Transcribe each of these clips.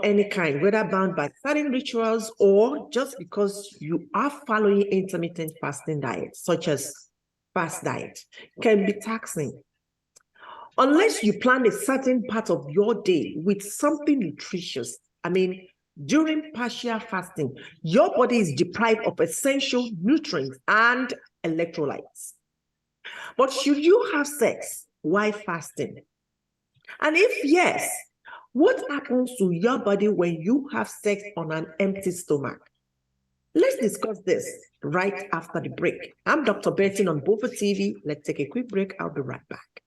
any kind, whether bound by certain rituals or just because you are following intermittent fasting diets, such as fast diet, can be taxing. Unless you plan a certain part of your day with something nutritious, during partial fasting, your body is deprived of essential nutrients and electrolytes. But should you have sex while fasting? And if yes, what happens to your body when you have sex on an empty stomach? Let's discuss this right after the break. I'm Dr. Betty on BOFA TV. Let's take a quick break. I'll be right back.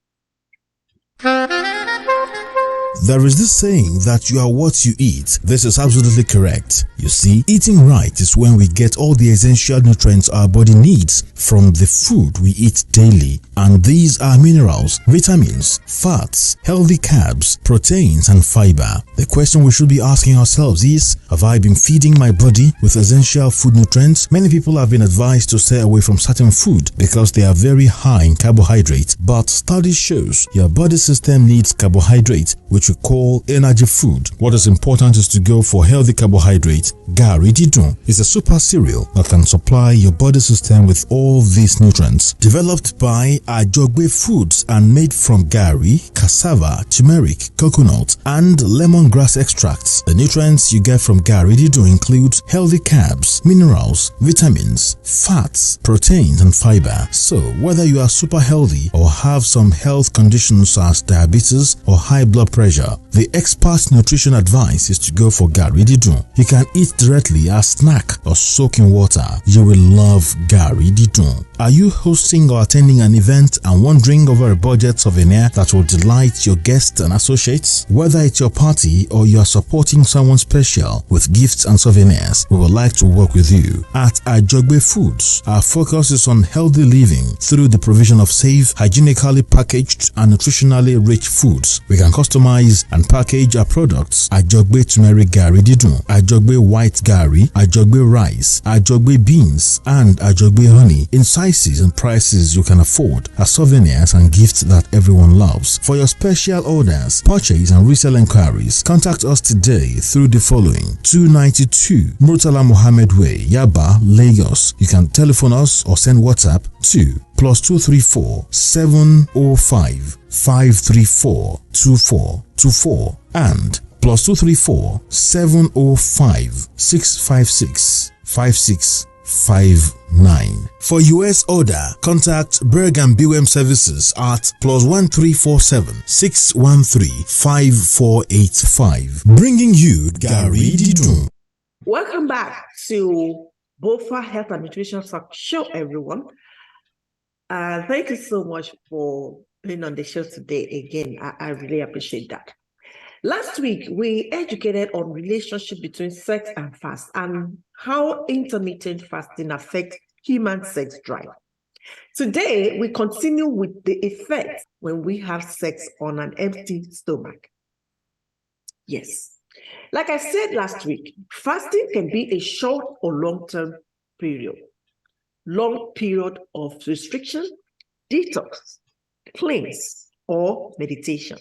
There is this saying that you are what you eat. This is absolutely correct. You see, eating right is when we get all the essential nutrients our body needs from the food we eat daily. And these are minerals, vitamins, fats, healthy carbs, proteins, and fiber. The question we should be asking ourselves is, have I been feeding my body with essential food nutrients? Many people have been advised to stay away from certain food because they are very high in carbohydrates. But study shows your body system needs carbohydrates, which we call energy food. What is important is to go for healthy carbohydrates. Gari Didun is a super cereal that can supply your body system with all these nutrients. Developed by Ajogbe Foods and made from gari, cassava, turmeric, coconut, and lemongrass extracts. The nutrients you get from Gari Didun include healthy carbs, minerals, vitamins, fats, proteins, and fiber. So whether you are super healthy or have some health conditions as diabetes or high blood pressure, the expert nutrition advice is to go for Gari Didun. You can eat directly as snack or soak in water. You will love Gari Didun. Are you hosting or attending an event and wondering over a budget souvenir that will delight your guests and associates? Whether it's your party or you are supporting someone special with gifts and souvenirs, we would like to work with you. At Ajogbe Foods, our focus is on healthy living through the provision of safe, hygienically packaged and nutritionally rich foods. We can customize and package our products: Ajogbe turmeric Gari Didun, Ajogbe white Gari, Ajogbe rice, Ajogbe beans, and Ajogbe honey in sizes and prices you can afford as souvenirs and gifts that everyone loves. For your special orders, purchase and resale inquiries, contact us today through the following: 292 Murtala Mohammed Way, Yaba, Lagos. You can telephone us or send WhatsApp to +234 705 534 2424 and +234 705 656 5659. For US order, contact Berg and BWM Services at +1347 613 5485. Bringing you Gari Didun. Welcome back to BOFA Health and Nutrition Show, everyone. Thank you so much for being on the show today again. I really appreciate that. Last week, we educated on relationship between sex and fast and how intermittent fasting affects human sex drive. Today, we continue with the effect when we have sex on an empty stomach. Yes. Like I said last week, fasting can be a short or long-term period. Long period of restriction, detox, cleanse, or meditation.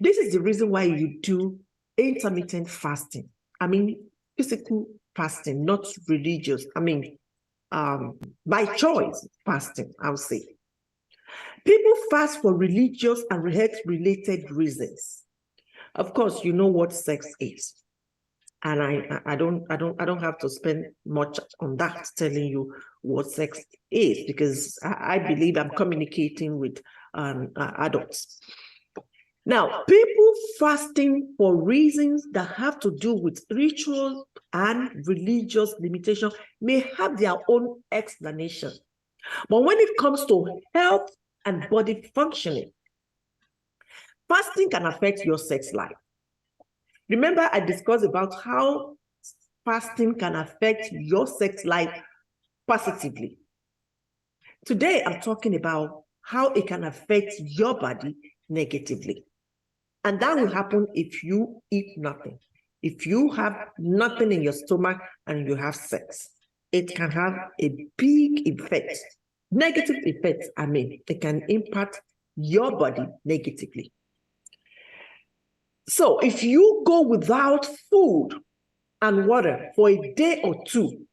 This is the reason why you do intermittent fasting. Physical fasting, not religious. By choice fasting, I would say. People fast for religious and health-related reasons. Of course, you know what sex is. And I don't have to spend much on that telling you what sex is, because I believe I'm communicating with adults. Now, people fasting for reasons that have to do with ritual and religious limitation may have their own explanation. But when it comes to health and body functioning, fasting can affect your sex life. Remember, I discussed about how fasting can affect your sex life positively. Today, I'm talking about how it can affect your body negatively. And that will happen if you eat nothing. If you have nothing in your stomach and you have sex, it can have a big effect, negative effect. It can impact your body negatively. So if you go without food and water for a day or two,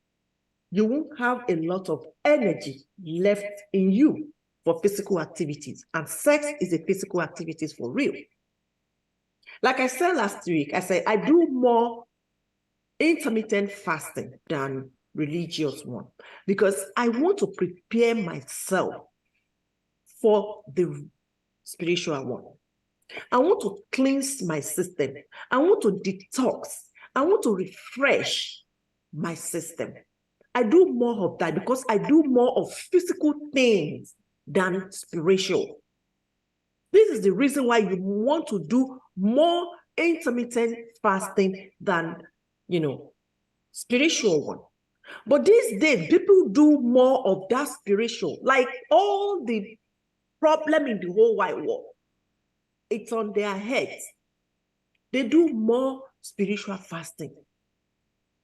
you won't have a lot of energy left in you for physical activities. And sex is a physical activity for real. Like I said last week, I said I do more intermittent fasting than religious one because I want to prepare myself for the spiritual one. I want to cleanse my system. I want to detox. I want to refresh my system. I do more of that because I do more of physical things than spiritual. This is the reason why you want to do more intermittent fasting than, spiritual one. But these days, people do more of that spiritual, like all the problem in the whole wide world. It's on their heads. They do more spiritual fasting.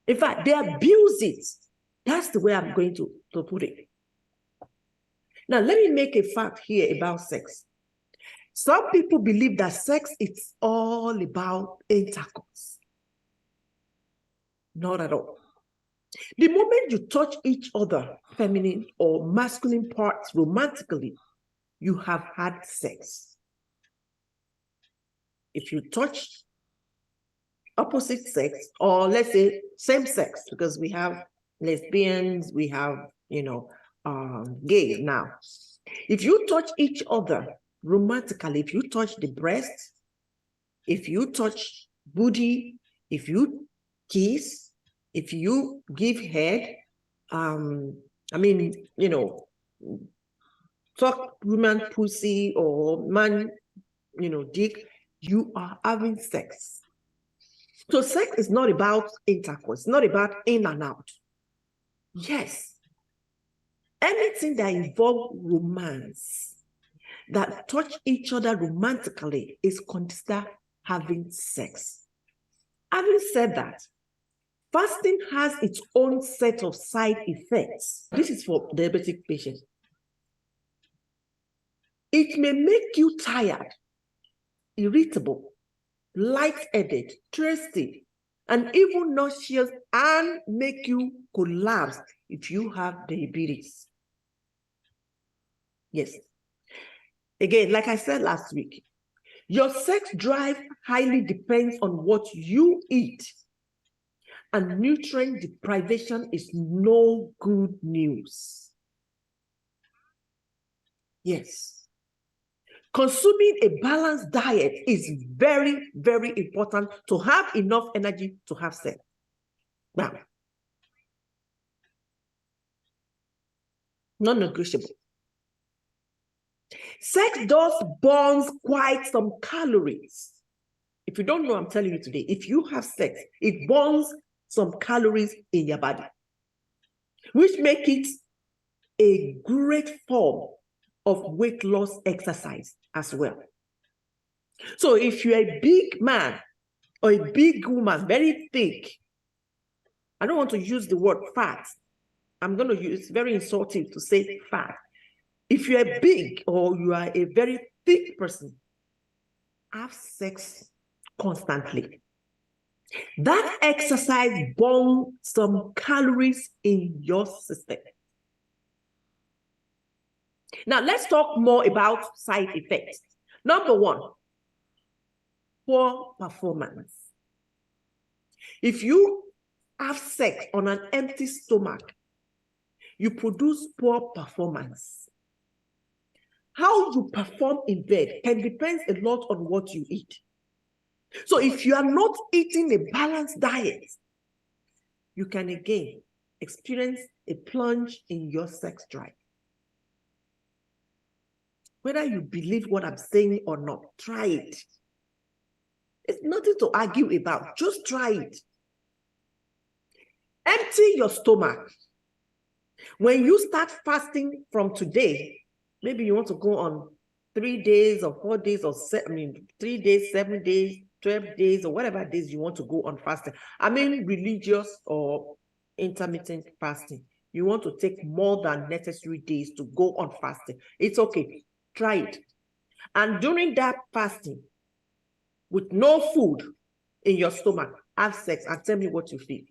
In fact, they abuse it. That's the way I'm going to put it. Now, let me make a fact here about sex. Some people believe that sex is all about intercourse. Not at all. The moment you touch each other, feminine or masculine parts romantically, you have had sex. If you touch opposite sex, or let's say same sex, because we have lesbians, we have, gays now. If you touch each other romantically, if you touch the breast, if you touch booty, if you kiss, if you give head, talk woman pussy or man, dick, you are having sex. So sex is not about intercourse, not about in and out. Yes. Anything that involves romance, that touch each other romantically, is considered having sex. Having said that, fasting has its own set of side effects. This is for diabetic patients. It may make you tired, irritable, lightheaded, thirsty, and even nauseous, and make you collapse if you have diabetes. Yes. Again, like I said last week, your sex drive highly depends on what you eat, and nutrient deprivation is no good news. Yes. Consuming a balanced diet is very, very important to have enough energy to have sex. Now, non-negotiable. Sex does burn quite some calories. If you don't know, I'm telling you today, if you have sex, it burns some calories in your body, which make it a great form of weight loss exercise as well. So if you're a big man or a big woman, very thick, I don't want to use the word fat. I'm going to use, very insulting to say fat. If you're big or you are a very thick person, have sex constantly. That exercise burns some calories in your system. Now, let's talk more about side effects. Number one, poor performance. If you have sex on an empty stomach, you produce poor performance. How you perform in bed can depend a lot on what you eat. So if you are not eating a balanced diet, you can again experience a plunge in your sex drive. Whether you believe what I'm saying or not, try it. It's nothing to argue about. Just try it. Empty your stomach. When you start fasting from today, maybe you want to go on 3 days or 4 days or 3 days, 7 days, 12 days, or whatever days you want to go on fasting. I mean religious or intermittent fasting. You want to take more than necessary days to go on fasting. It's okay. Try it. And during that fasting, with no food in your stomach, have sex and tell me what you feel.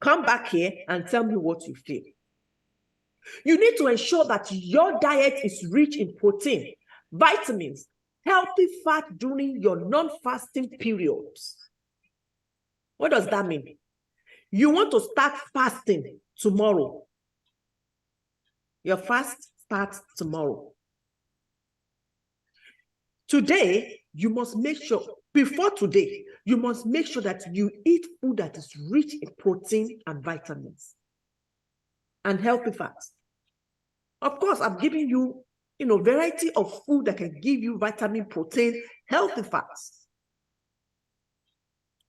Come back here and tell me what you feel. You need to ensure that your diet is rich in protein, vitamins, healthy fat during your non-fasting periods. What does that mean? You want to start fasting tomorrow. Your fast starts tomorrow. Today, you must make sure, before today, you must make sure that you eat food that is rich in protein and vitamins and healthy fats. Of course, I'm giving you, variety of food that can give you vitamin, protein, healthy fats.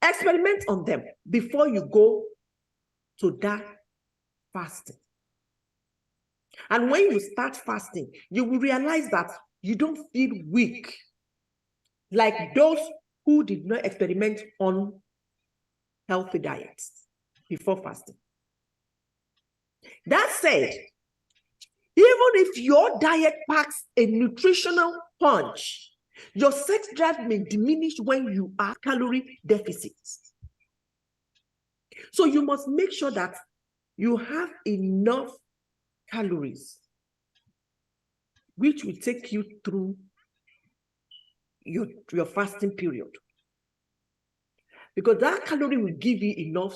Experiment on them before you go to that fasting. And when you start fasting, you will realize that you don't feel weak like those who did not experiment on healthy diets before fasting. That said, even if your diet packs a nutritional punch, your sex drive may diminish when you are calorie deficit. So you must make sure that you have enough calories, which will take you through your fasting period. Because that calorie will give you enough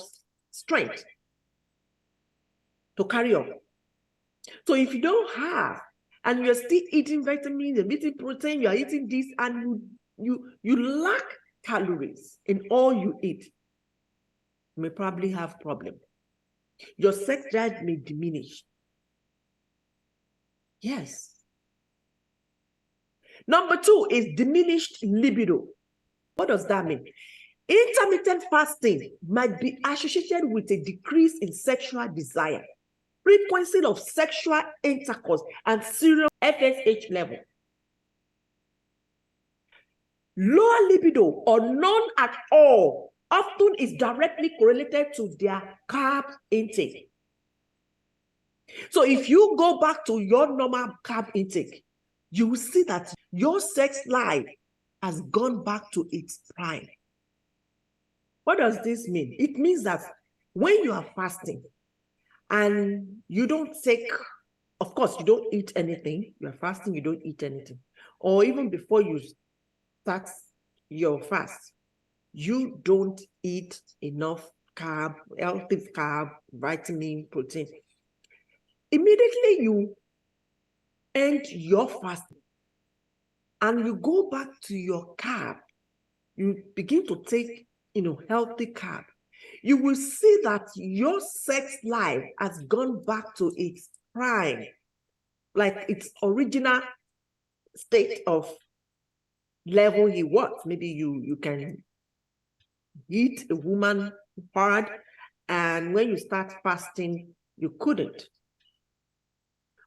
strength to carry on. So if you don't have, and you're still eating vitamins, you're eating protein, you're eating this, and you lack calories in all you eat, you may probably have problem. Your sex drive may diminish. Yes. Number 2 is diminished libido. What does that mean? Intermittent fasting might be associated with a decrease in sexual desire, frequency of sexual intercourse, and serious FSH level. Lower libido or none at all often is directly correlated to their carb intake. So if you go back to your normal carb intake, you will see that your sex life has gone back to its prime. What does this mean? It means that when you are fasting and you don't take, of course, you don't eat anything, you are fasting, you don't eat anything. Or even before you start your fast, you don't eat enough carb, healthy carb, vitamin, protein. Immediately you end your fasting and you go back to your carb, you begin to take, healthy carb, you will see that your sex life has gone back to its prime, like its original state of level he was. Maybe you can eat a woman hard, and when you start fasting, you couldn't.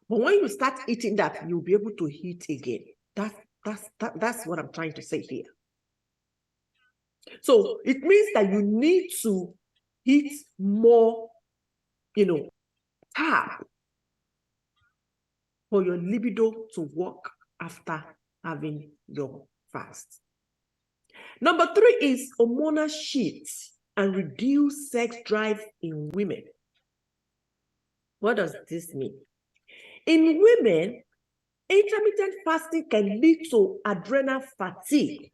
But when you start eating that, you'll be able to eat again. That's what I'm trying to say here. So it means that you need to eat more, carb for your libido to work after having your fast. Number 3 is hormonal shifts and reduced sex drive in women. What does this mean? In women, intermittent fasting can lead to adrenal fatigue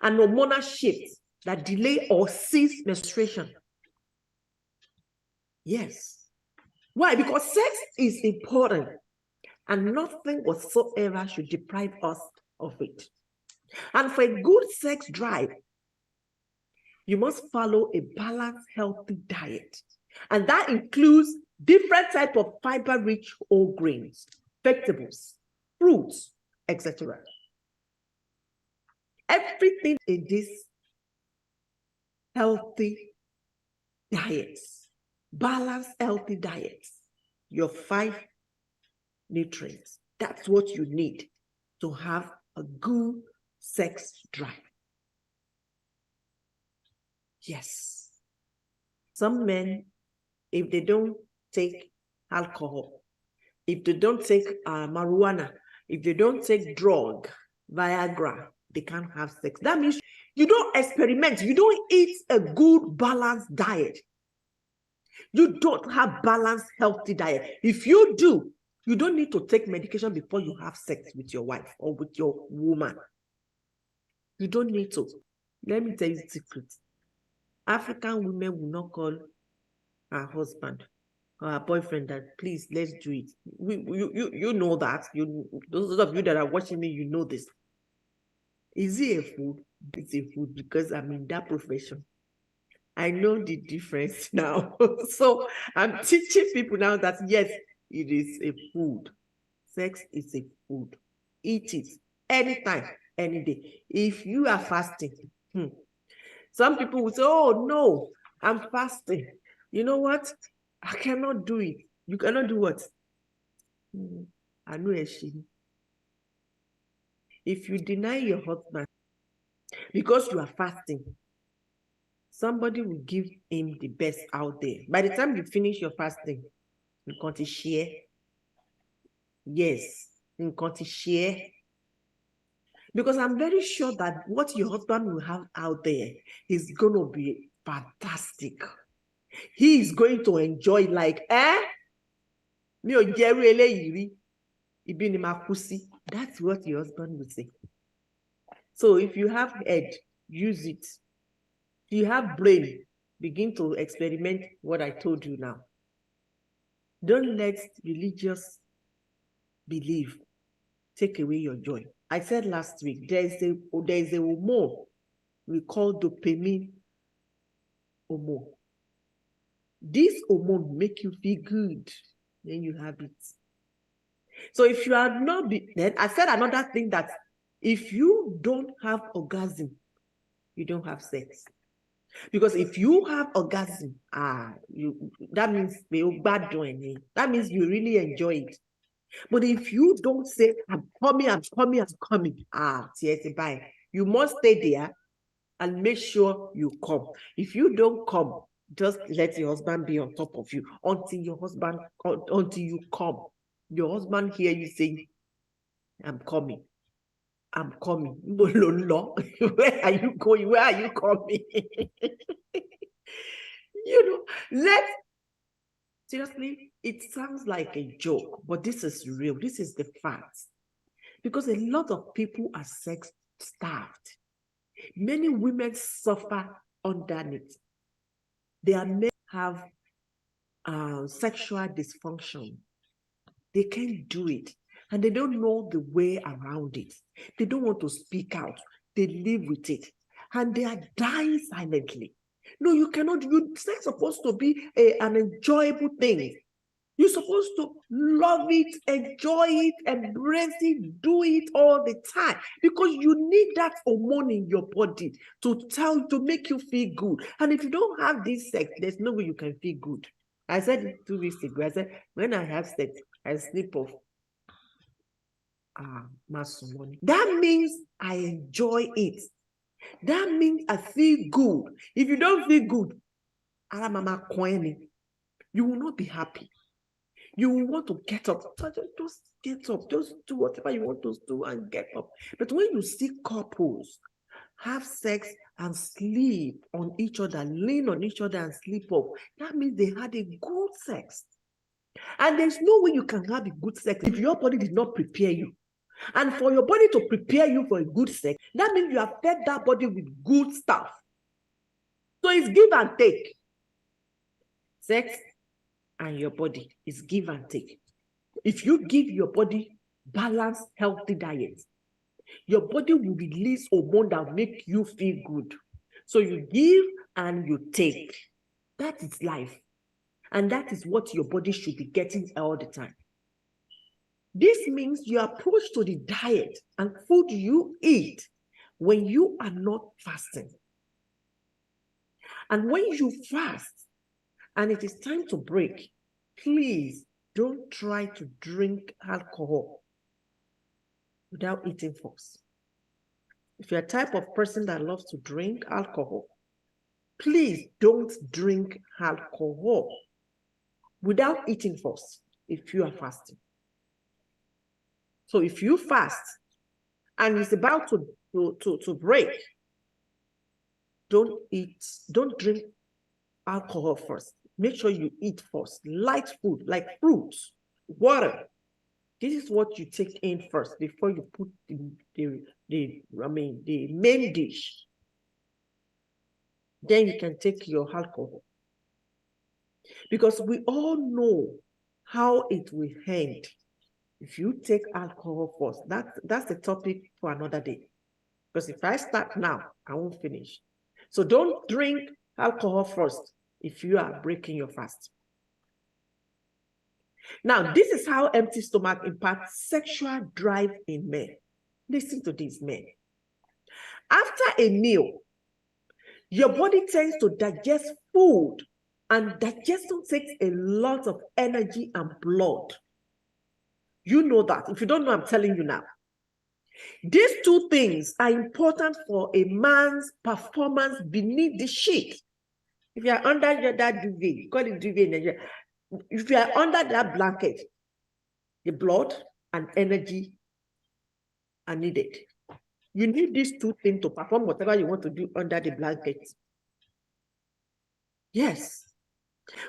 and hormonal shifts that delay or cease menstruation. Yes. Why? Because sex is important and nothing whatsoever should deprive us of it. And for a good sex drive, you must follow a balanced, healthy diet. And that includes different types of fiber-rich whole grains, vegetables, fruits, etc. Everything in this healthy diets, balanced, healthy diets, your 5 nutrients, that's what you need to have a good sex drive. Yes. Some men, if they don't take alcohol, if they don't take marijuana, if they don't take drug, Viagra, they can't have sex. That means you don't experiment. You don't eat a good, balanced diet. You don't have balanced, healthy diet. If you do, you don't need to take medication before you have sex with your wife or with your woman. You don't need to. Let me tell you the secret. African women will not call her husband or her boyfriend that, please, let's do it. You know that. Those of you that are watching me, you know this. Is it a food? It's a food because I'm in that profession. I know the difference now. So I'm teaching people now that yes, it is a food. Sex is a food. Eat it anytime, any day. If you are fasting, some people will say, oh no, I'm fasting. You know what? I cannot do it. You cannot do what? I know a shame. If you deny your husband because you are fasting, somebody will give him the best out there. By the time you finish your fasting, you can't share. Yes, you can't share. Because I'm very sure that what your husband will have out there is going to be fantastic. He is going to enjoy like, that's what your husband will say. So if you have head, use it. If you have brain, begin to experiment what I told you now. Don't let religious belief take away your joy. I said last week, there is a hormone we call dopamine hormone. This hormone make you feel good when you have it. So if you are not, then I said another thing that if you don't have orgasm, you don't have sex. Because if you have orgasm, that means that means you really enjoy it. But if you don't say, I'm coming, you must stay there and make sure you come. If you don't come, just let your husband be on top of you until you come. Your husband hear you saying, I'm coming. I'm coming. Where are you going? Where are you coming? Seriously, it sounds like a joke, but this is real. This is the fact. Because a lot of people are sex starved. Many women suffer underneath. Their men have sexual dysfunction. They can't do it. And they don't know the way around it. They don't want to speak out. They live with it. And they are dying silently. No, you cannot. Sex is supposed to be an enjoyable thing. You're supposed to love it, enjoy it, embrace it, do it all the time. Because you need that hormone in your body to make you feel good. And if you don't have this sex, there's no way you can feel good. I said it 2 weeks ago. I said, when I have sex, I sleep off. That means I enjoy it. That means I feel good. If you don't feel good, you will not be happy. You will want to get up. Just get up. Just do whatever you want to do and get up. But when you see couples have sex and sleep on each other, lean on each other and sleep off, that means they had a good sex. And there's no way you can have a good sex if your body did not prepare you. And for your body to prepare you for a good sex, that means you have fed that body with good stuff. So it's give and take. Sex and your body is give and take. If you give your body balanced, healthy diet, your body will release hormone that will make you feel good. So you give and you take. That is life. And that is what your body should be getting all the time. This means your approach to the diet and food you eat when you are not fasting. And when you fast and it is time to break, please don't try to drink alcohol without eating first. If you're a type of person that loves to drink alcohol, please don't drink alcohol without eating first if you are fasting. So if you fast and it's about to to break. Don't drink alcohol first. Make sure you eat first. Light food like fruits, water. This is what you take in first before you put the main dish. Then you can take your alcohol. Because we all know how it will end if you take alcohol first. That's the topic for another day. Because if I start now, I won't finish. So don't drink alcohol first if you are breaking your fast. Now, this is how empty stomach impacts sexual drive in men. Listen to this, men. After a meal, your body tends to digest food, and digestion takes a lot of energy and blood. You know that. If you don't know, I'm telling you now. These two things are important for a man's performance beneath the sheet. If you are under that duvet, call it duvet in Nigeria. If you are under that blanket, the blood and energy are needed. You need these two things to perform whatever you want to do under the blanket. Yes.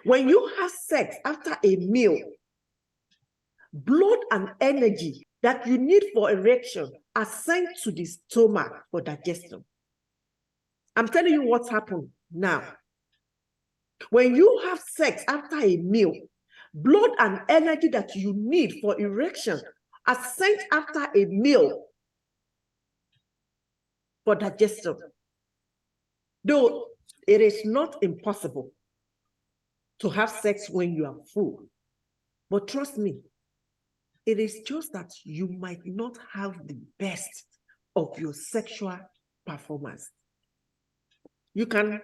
When you have sex after a meal, blood and energy that you need for erection are sent to the stomach for digestion. I'm telling you what's happened now. When you have sex after a meal, blood and energy that you need for erection are sent after a meal for digestion. Though it is not impossible to have sex when you are full, but trust me, it is just that you might not have the best of your sexual performance. You can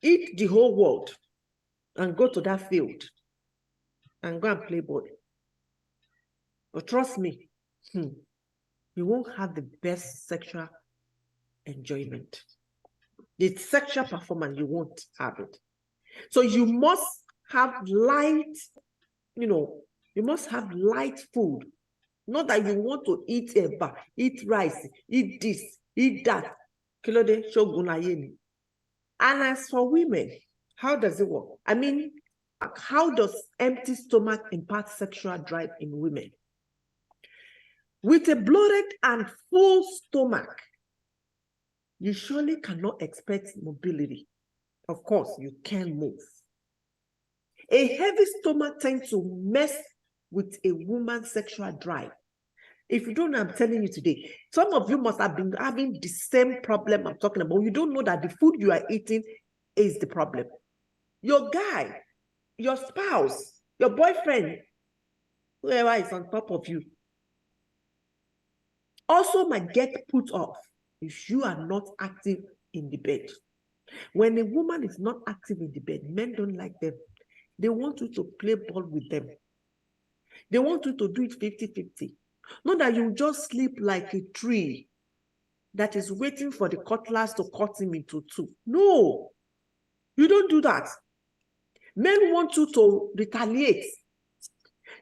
eat the whole world and go to that field and go and play ball. But trust me, you won't have the best sexual enjoyment. The sexual performance, you won't have it. So you must have light, you must have light food. Not that you want to eat eat rice, eat this, eat that. And as for women, how does it work? I mean, how does empty stomach impact sexual drive in women? With a bloated and full stomach, you surely cannot expect mobility. Of course, you can move. A heavy stomach tends to mess with a woman's sexual drive. If you don't know, I'm telling you today, some of you must have been having the same problem I'm talking about. You don't know that the food you are eating is the problem. Your guy, your spouse, your boyfriend, whoever is on top of you, also might get put off if you are not active in the bed. When a woman is not active in the bed, men don't like them. They want you to play ball with them. They want you to do it 50-50. Not that you just sleep like a tree that is waiting for the cutlass to cut him into two. No, you don't do that. Men want you to retaliate.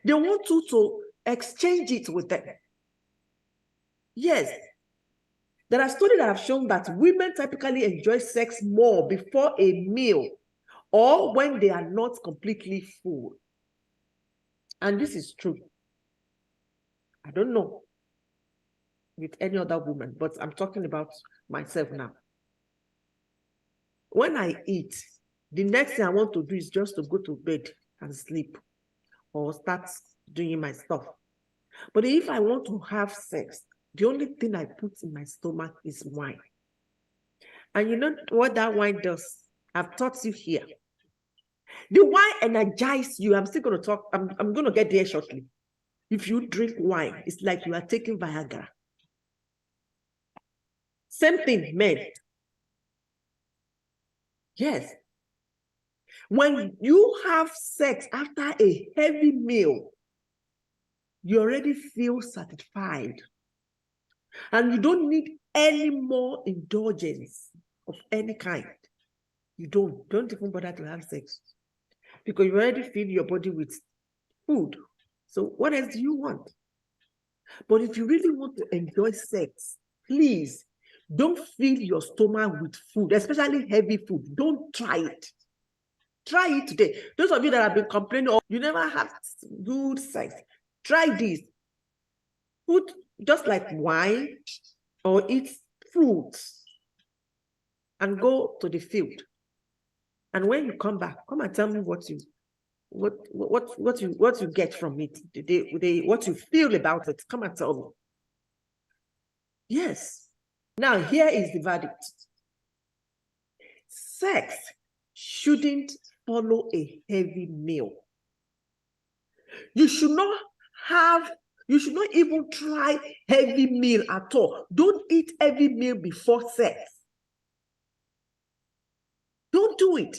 They want you to exchange it with them. Yes. There are studies that have shown that women typically enjoy sex more before a meal or when they are not completely full. And this is true. I don't know with any other woman, but I'm talking about myself now. When I eat, the next thing I want to do is just to go to bed and sleep or start doing my stuff. But if I want to have sex, the only thing I put in my stomach is wine. And you know what that wine does? I've taught you here. The wine energizes you. I'm still going to talk. I'm going to get there shortly. If you drink wine, it's like you are taking Viagra. Same thing, men. Yes. When you have sex after a heavy meal, you already feel satisfied. And you don't need any more indulgence of any kind. You don't even bother to have sex because you already feed your body with food. So what else do you want? But if you really want to enjoy sex, please don't fill your stomach with food, especially heavy food. Don't try it. Try it today. Those of you that have been complaining, oh, you never have good sex, try this. Put just like wine or eat fruits and go to the field. And when you come back, come and tell me what you get from it, what you feel about it. Come and tell me. Yes. Now here is the verdict. Sex shouldn't follow a heavy meal. You should not even try heavy meal at all. Don't eat heavy meal before sex. Don't do it.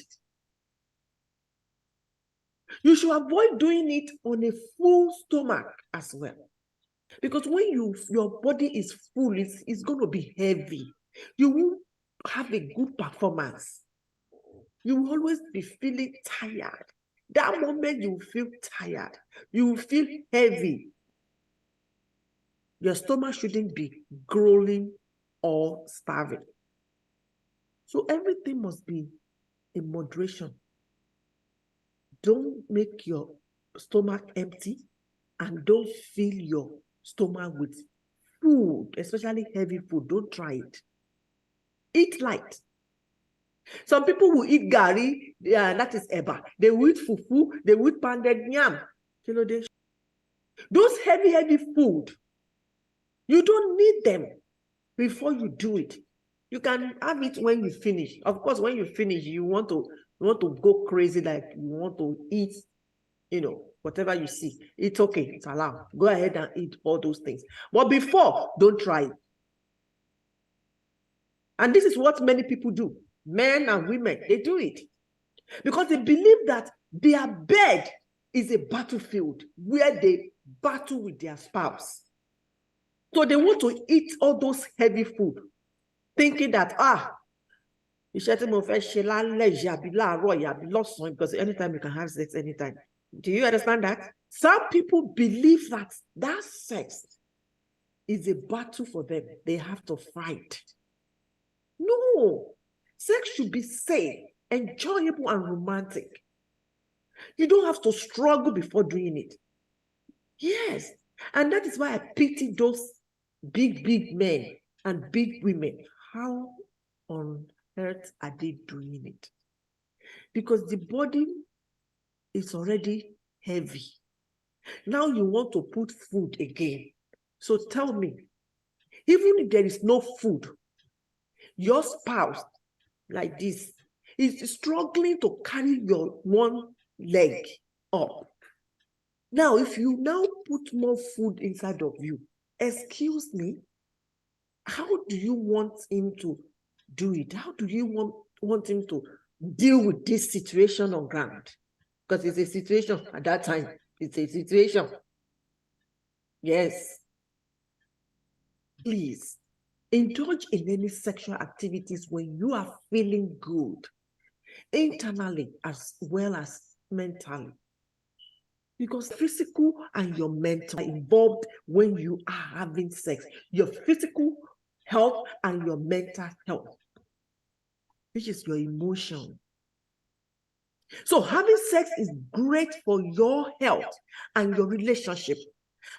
You should avoid doing it on a full stomach as well. Because when your body is full, it's going to be heavy. You won't have a good performance. You will always be feeling tired. That moment you feel tired, you will feel heavy. Your stomach shouldn't be growling or starving. So everything must be in moderation. Don't make your stomach empty and don't fill your stomach with food, especially heavy food. Don't try it. Eat light. Some people will eat gari, that is eba. They will eat fufu, they will eat pounded yam. You know, those heavy food, you don't need them before you do it. You can have it when you finish. Of course, when you finish, you want to go crazy, like you want to eat, whatever you see. It's okay, it's allowed. Go ahead and eat all those things. But before, don't try it. And this is what many people do. Men and women, they do it. Because they believe that their bed is a battlefield where they battle with their spouse. So they want to eat all those heavy food, thinking that, because anytime you can have sex, anytime. Do you understand that? Some people believe that sex is a battle for them. They have to fight. No. Sex should be safe, enjoyable, and romantic. You don't have to struggle before doing it. Yes. And that is why I pity those big men and big women. How on earth are they doing it? Because the body is already heavy. Now you want to put food again. So tell me, even if there is no food, your spouse, like this, is struggling to carry your one leg up. Now, if you now put more food inside of you, excuse me, how do you want him to do it? How do you want him to deal with this situation on ground? Because it's a situation at that time. It's a situation. Yes. Please, indulge in any sexual activities when you are feeling good, internally as well as mentally. Because physical and your mental are involved when you are having sex. Your physical health and your mental health, which is your emotion. So having sex is great for your health and your relationship.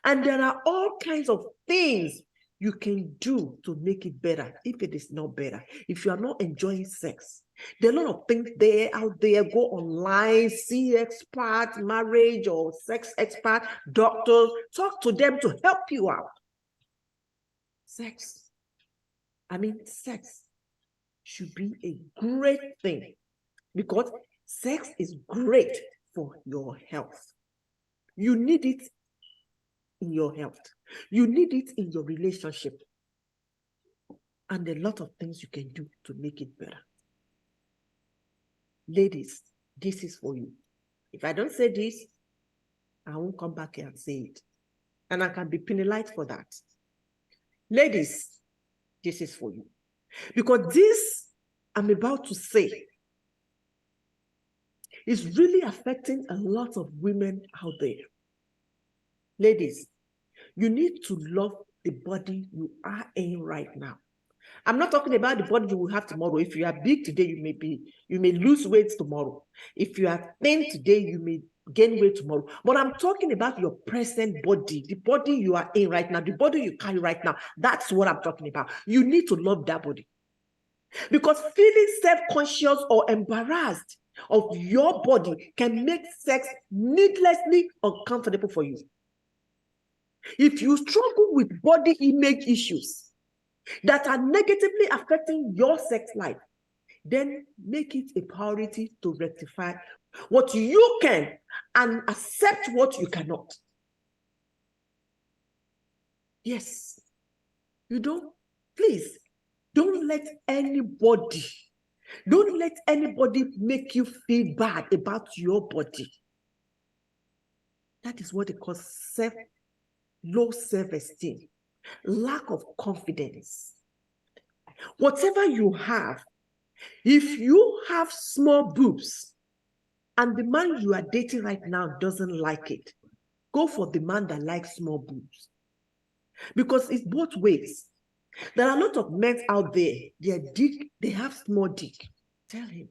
And there are all kinds of things you can do to make it better if it is not better. If you are not enjoying sex, there are a lot of things out there. Go online, see experts, marriage or sex expert, doctors. Talk to them to help you out. Sex should be a great thing because sex is great for your health. You need it in your health. You need it in your relationship. And a lot of things you can do to make it better. Ladies, this is for you. If I don't say this, I won't come back here and say it. And I can be penalized for that. Ladies, this is for you. Because this I'm about to say is really affecting a lot of women out there. Ladies, you need to love the body you are in right now. I'm not talking about the body you will have tomorrow. If you are big today, you may lose weight tomorrow. If you are thin today, you may gain weight tomorrow. But I'm talking about your present body, the body you are in right now, the body you carry right now. That's what I'm talking about. You need to love that body. Because feeling self-conscious or embarrassed of your body can make sex needlessly uncomfortable for you. If you struggle with body image issues that are negatively affecting your sex life, then make it a priority to rectify what you can and accept what you cannot. Yes, please, don't let anybody make you feel bad about your body. That is what they call low self-esteem, lack of confidence. Whatever you have, if you have small boobs and the man you are dating right now doesn't like it, go for the man that likes small boobs. Because it's both ways. There are a lot of men out there, they have small dick. Tell him.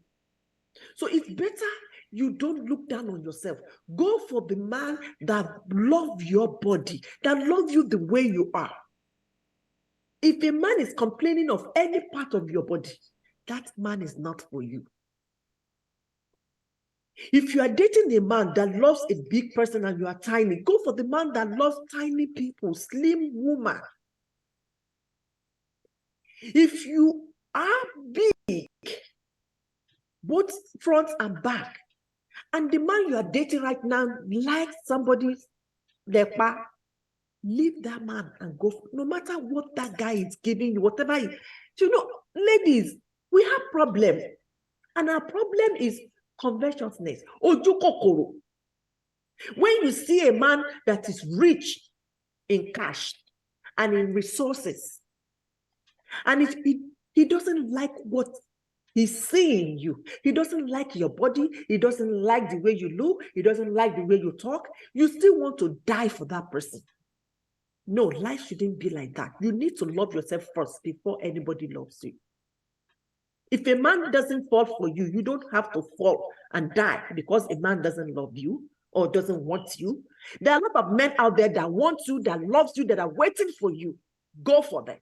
So it's better you don't look down on yourself. Go for the man that loves your body, that loves you the way you are. If a man is complaining of any part of your body, that man is not for you. If you are dating a man that loves a big person and you are tiny, go for the man that loves tiny people, slim woman. If you are big, both front and back, and the man you are dating right now likes somebody's lepa, leave that man and go. No matter what that guy is giving you, whatever. Ladies, we have problem, and our problem is covetousness. Ojukokoro. When you see a man that is rich in cash and in resources, and he doesn't like what he's seeing you, he doesn't like your body, he doesn't like the way you look, he doesn't like the way you talk, you still want to die for that person. No, life shouldn't be like that. You need to love yourself first before anybody loves you. If a man doesn't fall for you, you don't have to fall and die because a man doesn't love you or doesn't want you. There are a lot of men out there that want you, that loves you, that are waiting for you. Go for them.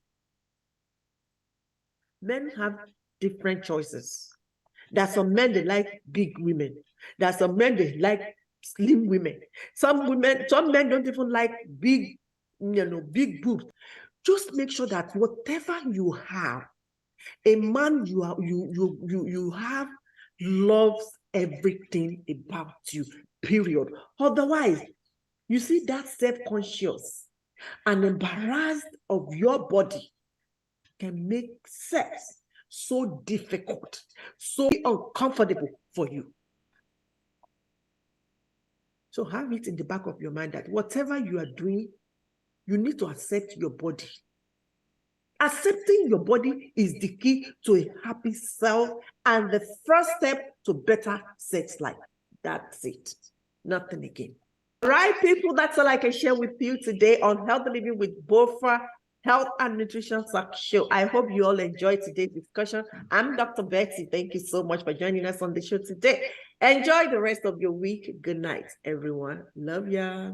Men have different choices. There are some men that like big women. There are some men that like slim women. Some men don't even like big big boobs. Just make sure that whatever you have, a man you have loves everything about you, period. Otherwise, you see that self-conscious and embarrassed of your body can make sex so difficult, so uncomfortable for you. So have it in the back of your mind that whatever you are doing, you need to accept your body. Accepting your body is the key to a happy self and the first step to better sex life. That's it. Nothing again. All right, people, that's all I can share with you today on Healthy Living with BOFA Health and Nutrition Show. I hope you all enjoyed today's discussion. I'm Dr. Betsy. Thank you so much for joining us on the show today. Enjoy the rest of your week. Good night, everyone. Love ya.